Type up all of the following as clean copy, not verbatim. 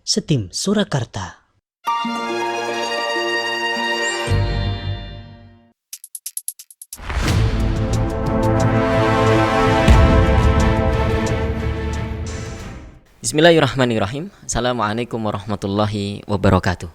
Setim Surakarta. Bismillahirrahmanirrahim. Assalamualaikum warahmatullahi wabarakatuh.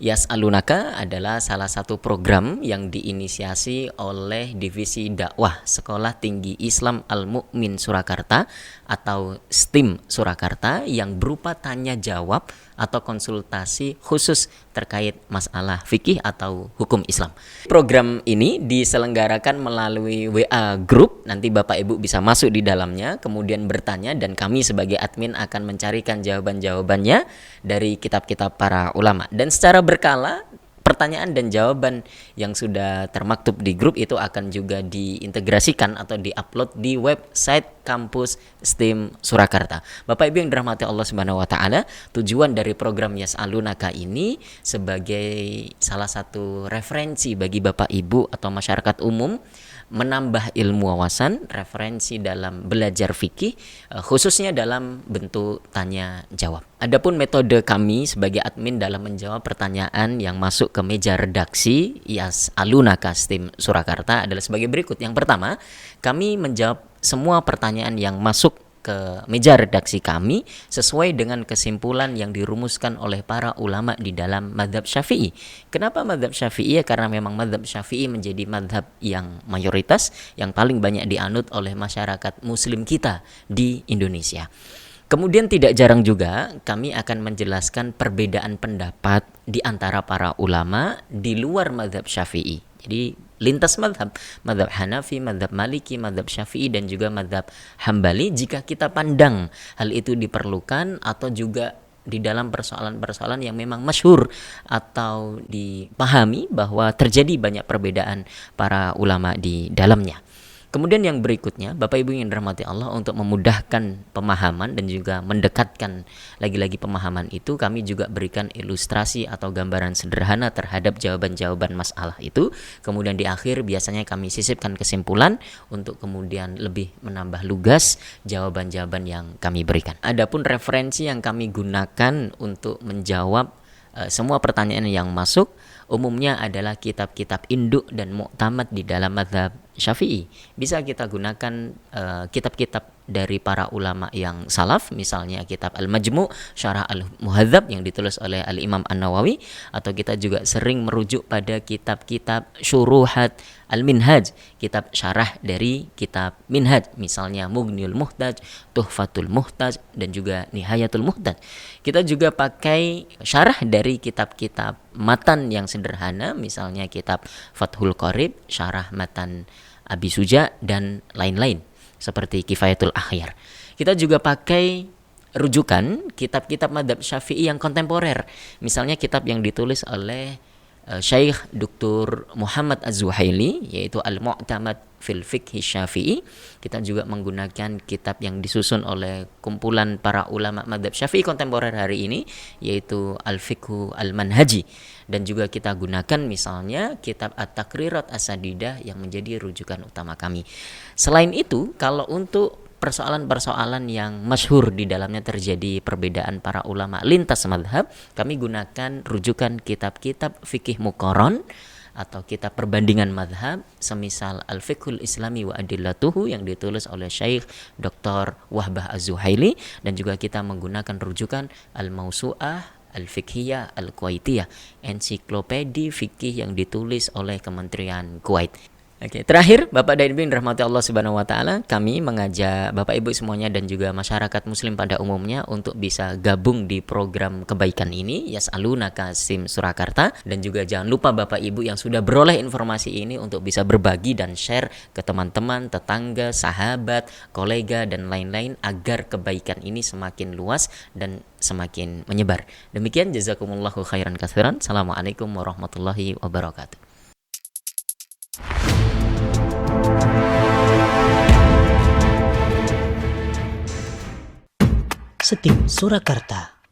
Yas'alunaka adalah salah satu program yang diinisiasi oleh Divisi Dakwah Sekolah Tinggi Islam Al-Mu'min Surakarta atau STIM Surakarta yang berupa tanya jawab atau konsultasi khusus terkait masalah fikih atau hukum Islam. Program ini diselenggarakan melalui WA Group. Nanti Bapak Ibu bisa masuk di dalamnya, kemudian bertanya, dan kami sebagai admin akan mencarikan jawaban-jawabannya dari kitab-kitab para ulama. Dan secara berkala, pertanyaan dan jawaban yang sudah termaktub di grup itu akan juga diintegrasikan atau diupload di website kampus STIM Surakarta. Bapak Ibu yang dirahmati Allah Subhanahu wa taala, tujuan dari program Yas'alunaka ini sebagai salah satu referensi bagi Bapak Ibu atau masyarakat umum menambah ilmu wawasan, referensi dalam belajar fikih, khususnya dalam bentuk tanya jawab. Adapun metode kami sebagai admin dalam menjawab pertanyaan yang masuk ke meja redaksi Yas'alunaka STIM Surakarta adalah sebagai berikut. Yang pertama, kami menjawab semua pertanyaan yang masuk ke meja redaksi kami sesuai dengan kesimpulan yang dirumuskan oleh para ulama di dalam mazhab Syafi'i. Kenapa mazhab Syafi'i? Karena memang mazhab Syafi'i menjadi mazhab yang mayoritas, yang paling banyak dianut oleh masyarakat muslim kita di Indonesia. Kemudian tidak jarang juga kami akan menjelaskan perbedaan pendapat di antara para ulama di luar mazhab Syafi'i. Jadi lintas mazhab Hanafi, mazhab Maliki, mazhab Syafi'i, dan juga mazhab Hambali, jika kita pandang hal itu diperlukan atau juga di dalam persoalan-persoalan yang memang masyhur atau dipahami bahwa terjadi banyak perbedaan para ulama di dalamnya. Kemudian yang berikutnya, Bapak Ibu yang dirahmati Allah, untuk memudahkan pemahaman dan juga mendekatkan lagi-lagi pemahaman itu, kami juga berikan ilustrasi atau gambaran sederhana terhadap jawaban-jawaban masalah itu. Kemudian di akhir biasanya kami sisipkan kesimpulan untuk kemudian lebih menambah lugas jawaban-jawaban yang kami berikan. Adapun referensi yang kami gunakan untuk menjawab semua pertanyaan yang masuk umumnya adalah kitab-kitab induk dan mu'tamad di dalam mazhab Syafi'i. Bisa kita gunakan kitab-kitab dari para ulama yang salaf, misalnya kitab Al-Majmu' Syarah Al-Muhadzab yang ditulis oleh Al-Imam An-Nawawi, atau kita juga sering merujuk pada kitab-kitab Syuruhat Al-Minhaj, kitab syarah dari kitab Minhaj, misalnya Mughniul Muhtaj, Tuhfatul Muhtaj, dan juga Nihayatul Muhtaj. Kita juga pakai syarah dari kitab-kitab matan yang sederhana, misalnya kitab Fathul Qorib, syarah matan Abi Suja, dan lain-lain seperti Kifayatul Akhyar. Kita juga pakai rujukan kitab-kitab mazhab Syafi'i yang kontemporer, misalnya kitab yang ditulis oleh Syekh Dr. Muhammad Az-Zuhaili, yaitu Al-Mu'tamad fil Fiqh Syafi'i. Kita juga menggunakan kitab yang disusun oleh kumpulan para ulama mazhab Syafi'i kontemporer hari ini, yaitu Al-Fiqh Al-Manhaji. Dan juga kita gunakan misalnya kitab At-Taqrirat As-Sadidah yang menjadi rujukan utama kami. Selain itu, kalau untuk persoalan-persoalan yang masyhur di dalamnya terjadi perbedaan para ulama lintas mazhab, kami gunakan rujukan kitab-kitab fikih muqarron atau kitab perbandingan mazhab, semisal Al-Fiqhul Islami wa Adillatuhu yang ditulis oleh Syekh Dr. Wahbah Az-Zuhaili, dan juga kita menggunakan rujukan Al-Mausu'ah Al-Fiqhiyah Al-Kuwaitiyah, ensiklopedi fikih yang ditulis oleh Kementerian Kuwait. Oke, terakhir Bapak dan Ibu yang dirahmati Allah Subhanahu wa taala, kami mengajak Bapak Ibu semuanya dan juga masyarakat muslim pada umumnya untuk bisa gabung di program kebaikan ini Yas'alunaka STIM Surakarta, dan juga jangan lupa Bapak Ibu yang sudah beroleh informasi ini untuk bisa berbagi dan share ke teman-teman, tetangga, sahabat, kolega, dan lain-lain agar kebaikan ini semakin luas dan semakin menyebar. Demikian, jazakumullahu khairan katsiran. Assalamualaikum warahmatullahi wabarakatuh. Setim Surakarta.